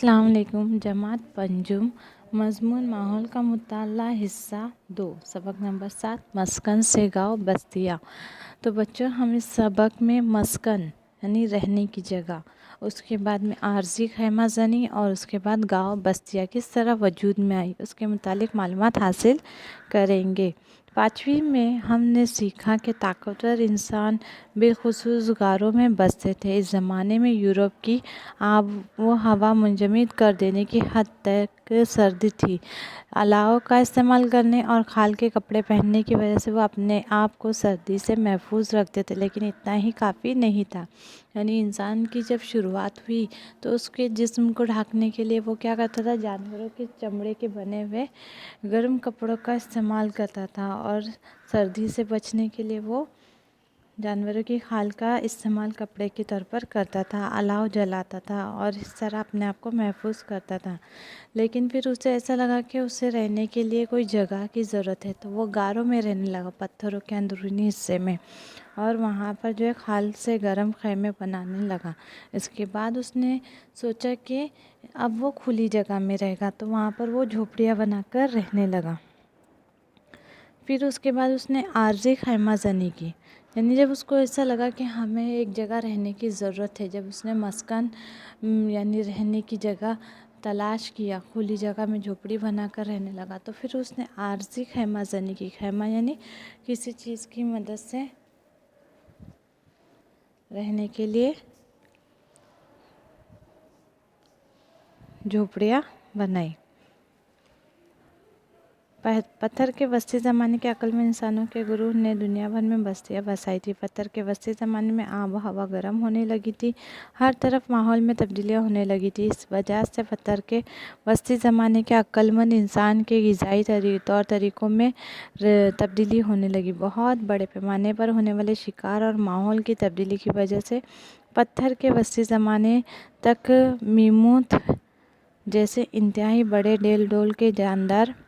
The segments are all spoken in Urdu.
السلام علیکم۔ جماعت پنجم، مضمون ماحول کا مطالعہ، حصہ 2، سبق نمبر 7، مسکن سے گاؤں بستیاں۔ تو بچوں، ہم اس سبق میں مسکن یعنی رہنے کی جگہ، اس کے بعد میں عارضی خیمہ زنی اور اس کے بعد گاؤں بستیاں کس طرح وجود میں آئی اس کے متعلق معلومات حاصل کریں گے۔ 5ویں میں ہم نے سیکھا کہ طاقتور انسان بالخصوص غاروں میں بستے تھے۔ اس زمانے میں یورپ کی آب و ہوا منجمد کر دینے کی حد تک سردی تھی۔ الاؤ کا استعمال کرنے اور کھال کے کپڑے پہننے کی وجہ سے وہ اپنے آپ کو سردی سے محفوظ رکھتے تھے، لیکن اتنا ہی کافی نہیں تھا۔ یعنی انسان کی جب شروعات ہوئی تو اس کے جسم کو ڈھانکنے کے لیے وہ کیا کرتا تھا؟ جانوروں کے چمڑے کے بنے ہوئے گرم کپڑوں کا استعمال کرتا تھا، اور سردی سے بچنے کے لیے وہ جانوروں کی کھال کا استعمال کپڑے کے طور پر کرتا تھا، الاؤ جلاتا تھا اور اس طرح اپنے آپ کو محفوظ کرتا تھا۔ لیکن پھر اسے ایسا لگا کہ اسے رہنے کے لیے کوئی جگہ کی ضرورت ہے، تو وہ غاروں میں رہنے لگا، پتھروں کے اندرونی حصے میں، اور وہاں پر جو ہے کھال سے گرم خیمے بنانے لگا۔ اس کے بعد اس نے سوچا کہ اب وہ کھلی جگہ میں رہے گا، تو وہاں پر وہ جھوپڑیاں بنا کر رہنے لگا۔ پھر اس کے بعد اس نے عارضی خیمہ زنی کی، یعنی جب اس کو ایسا لگا کہ ہمیں ایک جگہ رہنے کی ضرورت ہے، جب اس نے مسکن یعنی رہنے کی جگہ تلاش کیا، کھلی جگہ میں جھوپڑی بنا کر رہنے لگا، تو پھر اس نے عارضی خیمہ زنی کی۔ خیمہ یعنی کسی چیز کی مدد سے رہنے کے لیے جھوپڑیاں بنائی۔ پتھر کے وسطی زمانے کے عقل مند انسانوں کے گروہ نے دنیا بھر میں بستیاں بسائی تھی۔ پتھر کے وسطی زمانے میں آب و ہوا گرم ہونے لگی تھی، ہر طرف ماحول میں تبدیلیاں ہونے لگی تھی۔ اس وجہ سے پتھر کے وسطی زمانے کے عقل مند انسان کے غذائی طور طریقوں میں تبدیلی ہونے لگی۔ بہت بڑے پیمانے پر ہونے والے شکار اور ماحول کی تبدیلی کی وجہ سے پتھر کے وسطی زمانے تک میموتھ جیسے انتہائی بڑے ڈیل ڈول کے جاندار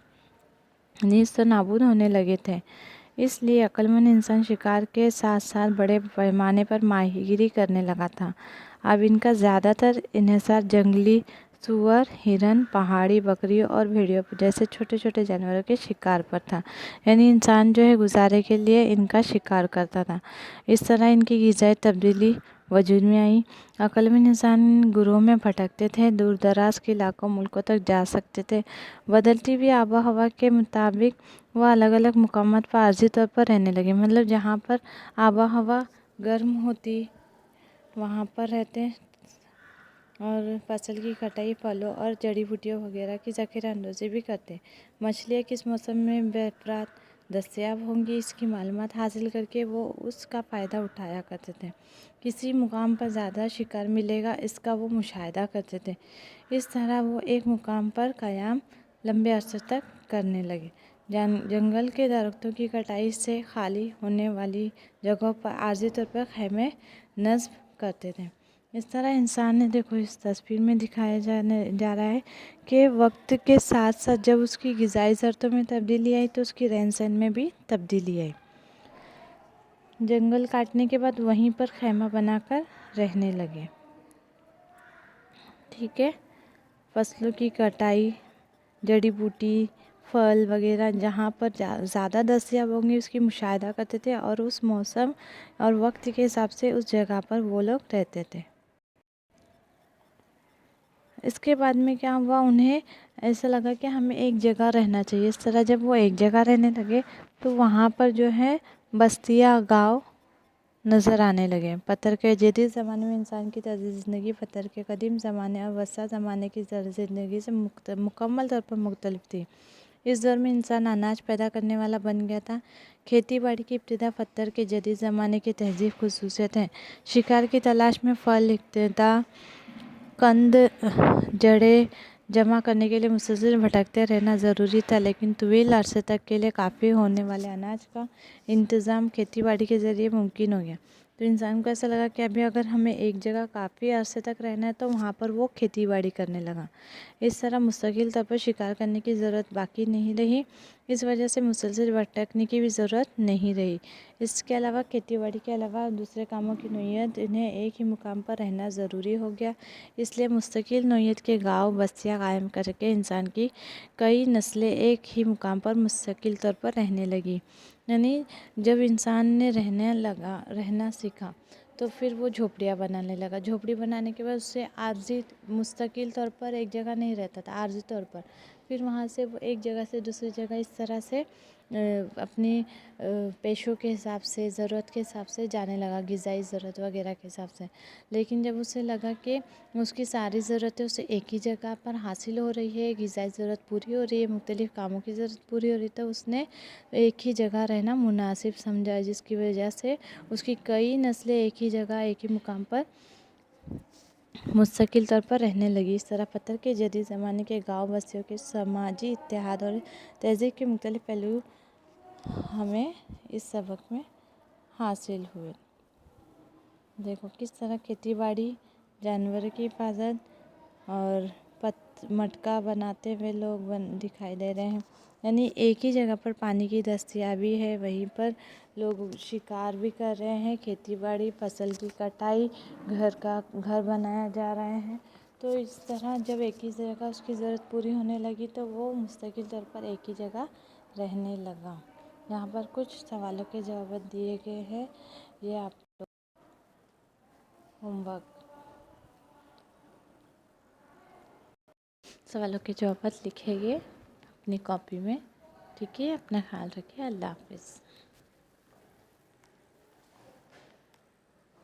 نیست و نابود ہونے لگے تھے۔ اس لیے عقل مند انسان شکار کے ساتھ ساتھ بڑے پیمانے پر ماہی گیری کرنے لگا تھا۔ اب ان کا زیادہ تر انحصار جنگلی سور، ہرن، پہاڑی بکریوں اور بھیڑیوں جیسے چھوٹے چھوٹے جانوروں کے شکار پر تھا۔ یعنی انسان جو ہے گزارے کے لیے ان کا شکار کرتا تھا۔ اس طرح ان کی غذائی تبدیلی وجود میں آئی۔ عقل مند انسان گروہ میں بھٹکتے تھے، دور دراز کے علاقوں ملکوں تک جا سکتے تھے۔ بدلتی ہوئی آب و ہوا کے مطابق وہ الگ الگ مقامات پر عارضی طور پر رہنے لگے، مطلب جہاں پر آب و ہوا گرم ہوتی وہاں پر رہتے، اور فصل کی کٹائی، پھلوں اور جڑی بوٹیوں وغیرہ کی ذخیرہ اندوزی بھی کرتے۔ مچھلیاں کس موسم میں بافراد دستیاب ہوں گی، اس کی معلومات حاصل کر کے وہ اس کا فائدہ اٹھایا کرتے تھے۔ کسی مقام پر زیادہ شکار ملے گا، اس کا وہ مشاہدہ کرتے تھے۔ اس طرح وہ ایک مقام پر قیام لمبے عرصے تک کرنے لگے۔ جنگل کے درختوں کی کٹائی سے خالی ہونے والی جگہوں پر عارضی طور پر خیمے نصب کرتے تھے۔ اس طرح انسان نے، دیکھو اس تصویر میں دکھایا جا رہا ہے کہ وقت کے ساتھ ساتھ جب اس کی غذائی ضرورتوں میں تبدیلی آئی تو اس کی رہن سہن میں بھی تبدیلی آئی۔ جنگل کاٹنے کے بعد وہیں پر خیمہ بنا کر رہنے لگے۔ ٹھیک ہے، فصلوں کی کٹائی، جڑی بوٹی، پھل وغیرہ جہاں پر زیادہ دستیاب ہوں گے اس کی مشاہدہ کرتے تھے، اور اس موسم اور وقت کے حساب سے اس جگہ پر وہ لوگ رہتے تھے۔ اس کے بعد میں کیا ہوا، انہیں ایسا لگا کہ ہمیں ایک جگہ رہنا چاہیے۔ اس طرح جب وہ ایک جگہ رہنے لگے تو وہاں پر جو ہے بستیاں، گاؤں نظر آنے لگے۔ پتھر کے جدید زمانے میں انسان کی طرز زندگی پتھر کے قدیم زمانے اور وسطی زمانے کی طرز زندگی سے مکمل طور پر مختلف تھی۔ اس دور میں انسان اناج پیدا کرنے والا بن گیا تھا۔ کھیتی باڑی کی ابتدا پتھر کے جدید زمانے کی تہذیب خصوصیت ہے۔ شکار کی تلاش میں پھل، ابتدا قند، جڑیں جمع کرنے کے لیے مسلسل بھٹکتے رہنا ضروری تھا، لیکن طویل عرصے تک کے لیے کافی ہونے والے اناج کا انتظام کھیتی باڑی کے ذریعے ممکن ہو گیا۔ تو انسان کو ایسا لگا کہ ابھی اگر ہمیں ایک جگہ کافی عرصے تک رہنا ہے تو وہاں پر وہ کھیتی باڑی کرنے لگا۔ اس طرح مستقل طور پر شکار کرنے کی ضرورت باقی نہیں رہی، اس وجہ سے مسلسل بھٹکنے کی بھی ضرورت نہیں رہی۔ اس کے علاوہ کھیتی باڑی کے علاوہ دوسرے کاموں کی نوعیت انہیں ایک ہی مقام پر رہنا ضروری ہو گیا، اس لیے مستقل نوعیت کے گاؤں بستیاں قائم کر کے انسان کی کئی نسلیں ایک ہی مقام پر مستقل طور پر رہنے لگی۔ یعنی جب انسان نے رہنا سیکھا تو پھر وہ جھوپڑیاں بنانے لگا۔ جھوپڑی بنانے کے بعد اس سے عارضی مستقل طور پر ایک جگہ نہیں رہتا تھا، عارضی طور پر پھر وہاں سے وہ ایک جگہ سے دوسری جگہ اس طرح سے اپنی پیشوں کے حساب سے، ضرورت کے حساب سے جانے لگا، غذائی ضرورت وغیرہ کے حساب سے۔ لیکن جب اسے لگا کہ اس کی ساری ضرورتیں اسے ایک ہی جگہ پر حاصل ہو رہی ہے، غذائی ضرورت پوری ہو رہی ہے، مختلف کاموں کی ضرورت پوری ہو رہی ہے، تو اس نے ایک ہی جگہ رہنا مناسب سمجھا، جس کی وجہ سے اس کی کئی نسلیں ایک ہی جگہ ایک ہی مقام پر مستقل طور پر رہنے لگی۔ اس طرح پتھر کے جدید زمانے کے گاؤں بستیوں کے سماجی اتحاد اور تہذیب کے مختلف پہلو ہمیں اس سبق میں حاصل ہوئے۔ دیکھو کس طرح کھیتی باڑی، جانوروں کی حفاظت اور مٹکا بناتے ہوئے لوگ دکھائی دے رہے ہیں۔ یعنی ایک ہی جگہ پر پانی کی دستیابی ہے، وہیں پر لوگ شکار بھی کر رہے ہیں، کھیتی باڑی، فصل کی کٹائی، گھر بنایا جا رہے ہیں۔ تو اس طرح جب ایک ہی جگہ اس کی ضرورت پوری ہونے لگی تو وہ مستقل طور پر ایک ہی جگہ رہنے لگا۔ یہاں پر کچھ سوالوں کے جوابات دیے گئے ہیں، یہ آپ لوگ ہوم ورک سوالوں کے جوابات لکھیں گے اپنی کاپی میں۔ ٹھیک ہے، اپنا خیال رکھیں۔ اللہ حافظ۔